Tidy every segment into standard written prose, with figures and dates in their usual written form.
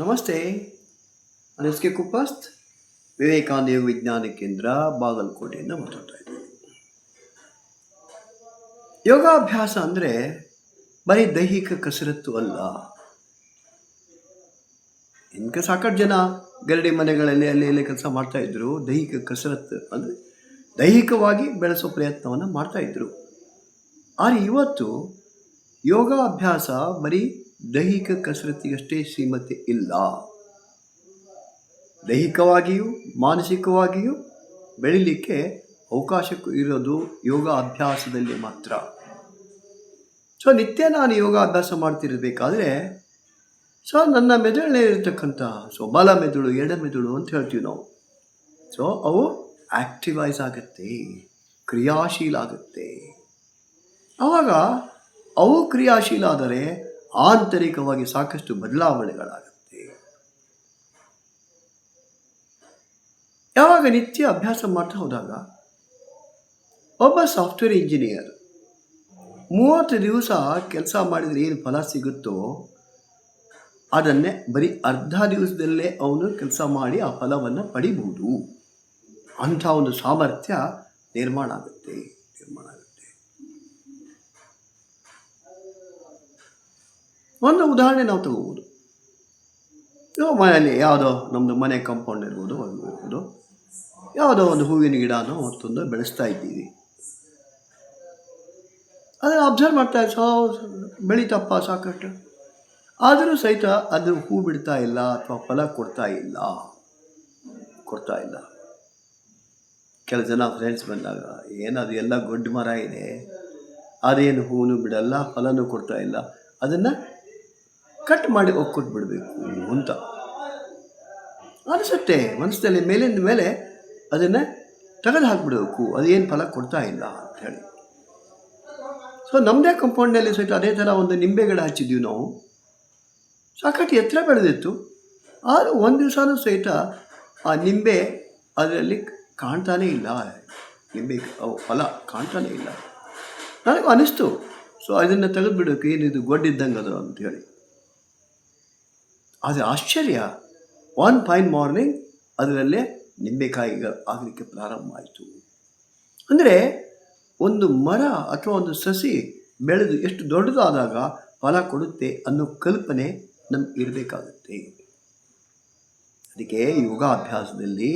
ನಮಸ್ತೆ. ನಾನು S K ಕುಪ್ಪಸ್ತ್, Vivekananda ಯೋಗ ವಿಜ್ಞಾನ ಕೇಂದ್ರ, ಬಾಗಲಕೋಟೆಯಿಂದ ಮಾತಾಡ್ತಾ ಇದ್ದೀನಿ. ಯೋಗಾಭ್ಯಾಸ ಅಂದರೆ ಬರೀ ದೈಹಿಕ ಕಸರತ್ತು ಅಲ್ಲ. ಇನ್ಕ ಸಾಕಷ್ಟು ಜನ ಗರಡಿ ಮನೆಗಳಲ್ಲಿ ಅಲ್ಲಿ ಇಲ್ಲಿ ಕೆಲಸ ಮಾಡ್ತಾಯಿದ್ರು. ದೈಹಿಕ ಕಸರತ್ತು ಅಂದರೆ ದೈಹಿಕವಾಗಿ ಬೆಳೆಸೋ ಪ್ರಯತ್ನವನ್ನು ಮಾಡ್ತಾಯಿದ್ರು. ಆದರೆ ಇವತ್ತು ಯೋಗಾಭ್ಯಾಸ ಬರೀ ದೈಹಿಕ ಕಸರತ್ತಿಗಷ್ಟೇ ಸೀಮಿತ ಇಲ್ಲ. ದೈಹಿಕವಾಗಿಯೂ ಮಾನಸಿಕವಾಗಿಯೂ ಬೆಳೀಲಿಕ್ಕೆ ಅವಕಾಶ ಇರೋದು ಯೋಗ ಅಭ್ಯಾಸದಲ್ಲಿ ಮಾತ್ರ. ನಿತ್ಯ ನಾನು ಯೋಗಾಭ್ಯಾಸ ಮಾಡ್ತಿರಬೇಕಾದ್ರೆ ನನ್ನ ಮೆದುಳಿನಲ್ಲಿರ್ತಕ್ಕಂಥ ಬಲ ಮೆದುಳು, ಎಡ ಮೆದುಳು ಅಂತ ಹೇಳ್ತೀವಿ ನಾವು. ಅವು ಆ್ಯಕ್ಟಿವೈಸ್ ಆಗುತ್ತೆ, ಕ್ರಿಯಾಶೀಲ ಆಗುತ್ತೆ. ಆವಾಗ ಅವು ಕ್ರಿಯಾಶೀಲ ಆದರೆ ಆಂತರಿಕವಾಗಿ ಸಾಕಷ್ಟು ಬದಲಾವಣೆಗಳಾಗುತ್ತೆ. ಯಾವಾಗ ನಿತ್ಯ ಅಭ್ಯಾಸ ಮಾಡ್ತಾ ಹೋದಾಗ ಒಬ್ಬ ಸಾಫ್ಟ್ವೇರ್ ಇಂಜಿನಿಯರ್ 30 ದಿವಸ ಕೆಲಸ ಮಾಡಿದರೆ ಏನು ಫಲ ಸಿಗುತ್ತೋ ಅದನ್ನೇ ಬರೀ ಅರ್ಧ ದಿವಸದಲ್ಲೇ ಅವನು ಕೆಲಸ ಮಾಡಿ ಆ ಫಲವನ್ನು ಪಡಿಬಹುದು. ಅಂಥ ಒಂದು ಸಾಮರ್ಥ್ಯ ನಿರ್ಮಾಣ ಆಗುತ್ತೆ. ಒಂದು ಉದಾಹರಣೆ ನಾವು ತಗೋಬೋದು. ಮನೆಯಲ್ಲಿ ಯಾವುದೋ ನಮ್ಮದು ಮನೆ ಕಾಂಪೌಂಡ್ ಇರ್ಬೋದು, ಯಾವುದೋ ಒಂದು ಹೂವಿನ ಗಿಡನೋ ಮತ್ತೊಂದು ಬೆಳೆಸ್ತಾ ಇದ್ದೀವಿ. ಅದನ್ನು ಅಬ್ಸರ್ವ್ ಮಾಡ್ತಾ ಬೆಳೀತಪ್ಪ ಸಾಕಷ್ಟು. ಆದರೂ ಸಹಿತ ಅದು ಹೂ ಬಿಡ್ತಾ ಇಲ್ಲ ಅಥವಾ ಫಲ ಕೊಡ್ತಾ ಇಲ್ಲ. ಕೆಲವು ಜನ ಫ್ರೆಂಡ್ಸ್ ಬಂದಾಗ ಏನದು ಎಲ್ಲ ದೊಡ್ಡ ಮರ ಇದೆ, ಅದೇನು ಹೂನು ಬಿಡಲ್ಲ, ಫಲನೂ ಕೊಡ್ತಾ ಇಲ್ಲ, ಅದನ್ನು ಕಟ್ ಮಾಡಿ ಒಕ್ಕೊಟ್ಬಿಡ್ಬೇಕು ಅಂತ ಅನಿಸುತ್ತೆ ಮನಸ್ಸಲ್ಲಿ. ಮೇಲಿಂದ ಮೇಲೆ ಅದನ್ನು ತೆಗೆದು ಹಾಕಿಬಿಡಬೇಕು, ಅದೇನು ಫಲ ಕೊಡ್ತಾ ಇಲ್ಲ ಅಂತ ಹೇಳಿ. ನಮ್ಮದೇ ಕಂಪೌಂಡ್ನಲ್ಲಿ ಸಹಿತ ಅದೇ ಥರ ಒಂದು ನಿಂಬೆ ಗಿಡ ಹಚ್ಚಿದ್ದೀವಿ ನಾವು. ಸಾಕಷ್ಟು ಎತ್ತರ ಬೆಳೆದಿತ್ತು. ಆದರೂ ಒಂದು ದಿವಸನೂ ಸಹಿತ ಆ ನಿಂಬೆ ಅದರಲ್ಲಿ ಕಾಣ್ತಾನೇ ಇಲ್ಲ. ನಿಂಬೆ ಫಲ ಕಾಣ್ತಾನೇ ಇಲ್ಲ. ನನಗೂ ಅನಿಸ್ತು, ಅದನ್ನು ತೆಗೆದುಬಿಡೋಕೆ ಏನಿದು ಗೊಡ್ಡಿದ್ದಂಗೆ ಅದು ಅಂಥೇಳಿ. ಆದರೆ ಆಶ್ಚರ್ಯ, ಒನ್ ಫೈನ್ ಮಾರ್ನಿಂಗ್ ಅದರಲ್ಲೇ ನಿಂಬೆಕಾಯಿಗಳು ಆಗಲಿಕ್ಕೆ ಪ್ರಾರಂಭ ಆಯಿತು. ಅಂದರೆ ಒಂದು ಮರ ಅಥವಾ ಒಂದು ಸಸಿ ಬೆಳೆದು ಎಷ್ಟು ದೊಡ್ಡದಾದಾಗ ಫಲ ಕೊಡುತ್ತೆ ಅನ್ನೋ ಕಲ್ಪನೆ ನಮ್ಗೆ ಇರಬೇಕಾಗುತ್ತೆ. ಅದಕ್ಕೆ ಯೋಗಾಭ್ಯಾಸದಲ್ಲಿ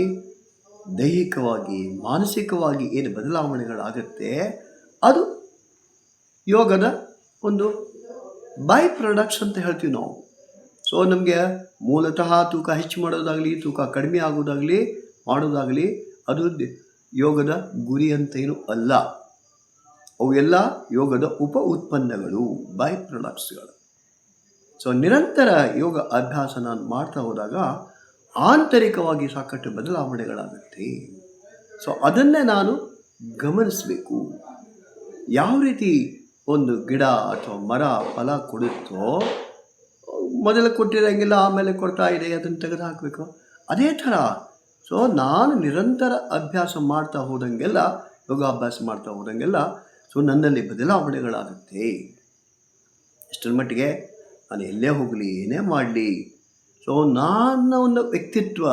ದೈಹಿಕವಾಗಿ ಮಾನಸಿಕವಾಗಿ ಏನು ಬದಲಾವಣೆಗಳಾಗುತ್ತೆ ಅದು ಯೋಗದ ಒಂದು ಬೈ ಪ್ರಾಡಕ್ಟ್ಸ್ ಅಂತ ಹೇಳ್ತೀವಿ ನಾವು. ನಮಗೆ ಮೂಲತಃ ತೂಕ ಹೆಚ್ಚು ಮಾಡೋದಾಗಲಿ, ತೂಕ ಕಡಿಮೆ ಮಾಡೋದಾಗಲಿ ಅದು ಯೋಗದ ಗುರಿ ಅಂತೇನು ಅಲ್ಲ. ಅವು ಎಲ್ಲ ಯೋಗದ ಉಪ ಉತ್ಪನ್ನಗಳು, ಬೈ ಪ್ರಾಡಕ್ಟ್ಸ್ಗಳು. ನಿರಂತರ ಯೋಗ ಅಭ್ಯಾಸ ನಾನು ಮಾಡ್ತಾ ಹೋದಾಗ ಆಂತರಿಕವಾಗಿ ಸಾಕಷ್ಟು ಬದಲಾವಣೆಗಳಾಗುತ್ತೆ. ಅದನ್ನೇ ನಾನು ಗಮನಿಸಬೇಕು. ಯಾವ ರೀತಿ ಒಂದು ಗಿಡ ಅಥವಾ ಮರ ಫಲ ಕೊಡುತ್ತೋ, ಮೊದಲು ಕೊಟ್ಟಿರೋಂಗಿಲ್ಲ, ಆಮೇಲೆ ಕೊಡ್ತಾ ಇದೆ, ಅದನ್ನು ತೆಗೆದು ಹಾಕಬೇಕು. ಅದೇ ಥರ ನಾನು ನಿರಂತರ ಅಭ್ಯಾಸ ಮಾಡ್ತಾ ಹೋದಂಗೆಲ್ಲ, ಯೋಗಾಭ್ಯಾಸ ಮಾಡ್ತಾ ಹೋದಂಗೆಲ್ಲ ನನ್ನಲ್ಲಿ ಬದಲಾವಣೆಗಳಾಗುತ್ತೆ. ಎಷ್ಟರ ಮಟ್ಟಿಗೆ ನಾನು ಎಲ್ಲೇ ಹೋಗಲಿ, ಏನೇ ಮಾಡಲಿ, ನನ್ನ ಒಂದು ವ್ಯಕ್ತಿತ್ವ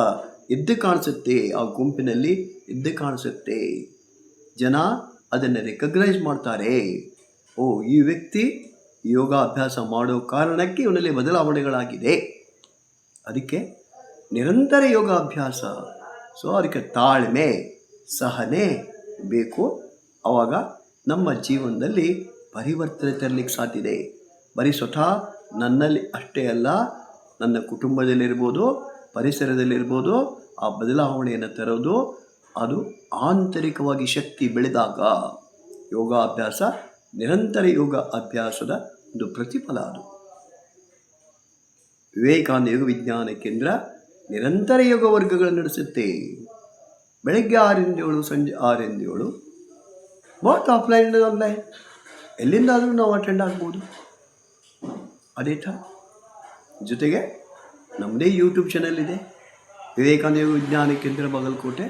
ಎದ್ದು ಕಾಣಿಸುತ್ತೆ. ಆ ಗುಂಪಿನಲ್ಲಿ ಎದ್ದು ಕಾಣಿಸುತ್ತೆ. ಜನ ಅದನ್ನು ರೆಕಗ್ನೈಸ್ ಮಾಡ್ತಾರೆ. ಈ ವ್ಯಕ್ತಿ ಯೋಗಾಭ್ಯಾಸ ಮಾಡೋ ಕಾರಣಕ್ಕೆ ಇವನಲ್ಲಿ ಬದಲಾವಣೆಗಳಾಗಿದೆ. ಅದಕ್ಕೆ ನಿರಂತರ ಯೋಗಾಭ್ಯಾಸ. ಅದಕ್ಕೆ ತಾಳ್ಮೆ, ಸಹನೆ ಬೇಕು. ಆವಾಗ ನಮ್ಮ ಜೀವನದಲ್ಲಿ ಪರಿವರ್ತನೆ ತರಲಿಕ್ಕೆ ಸಾಧ್ಯ. ಬರೀ ಸ್ವತಃ ನನ್ನಲ್ಲಿ ಅಷ್ಟೇ ಅಲ್ಲ, ನನ್ನ ಕುಟುಂಬದಲ್ಲಿರ್ಬೋದು, ಪರಿಸರದಲ್ಲಿರ್ಬೋದು, ಆ ಬದಲಾವಣೆಯನ್ನು ತರೋದು ಅದು ಆಂತರಿಕವಾಗಿ ಶಕ್ತಿ ಬೆಳೆದಾಗ ಯೋಗಾಭ್ಯಾಸ, ನಿರಂತರ ಯೋಗ ಅಭ್ಯಾಸದ ಒಂದು ಪ್ರತಿಫಲ ಅದು. ವಿವೇಕಾನಂದ ಯೋಗ ವಿಜ್ಞಾನ ಕೇಂದ್ರ ನಿರಂತರ ಯೋಗ ವರ್ಗಗಳನ್ನು ನಡೆಸುತ್ತೆ. ಬೆಳಗ್ಗೆ 6ರಿಂದ 7, ಸಂಜೆ 6ರಿಂದ 7, ಬೋತ್ ಆಫ್ಲೈನ್ ಆ್ಯಂಡ್ ಆನ್ಲೈನ್. ಎಲ್ಲಿಂದಾದರೂ ನಾವು ಅಟೆಂಡ್ ಆಗ್ಬೋದು. ಅದೇ ಥರ ಜೊತೆಗೆ ನಮ್ಮದೇ ಯೂಟ್ಯೂಬ್ ಚಾನಲ್ ಇದೆ, ವಿವೇಕಾನಂದ ಯೋಗ ವಿಜ್ಞಾನ ಕೇಂದ್ರ ಬಾಗಲಕೋಟೆ.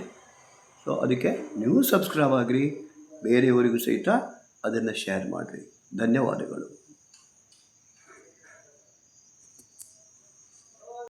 ಅದಕ್ಕೆ ನೀವು ಸಬ್ಸ್ಕ್ರೈಬ್ ಆಗಿರಿ, ಬೇರೆಯವರಿಗೂ ಸಹಿತ ಅದನ್ನು ಶೇರ್ ಮಾಡಿರಿ. ಧನ್ಯವಾದಗಳು.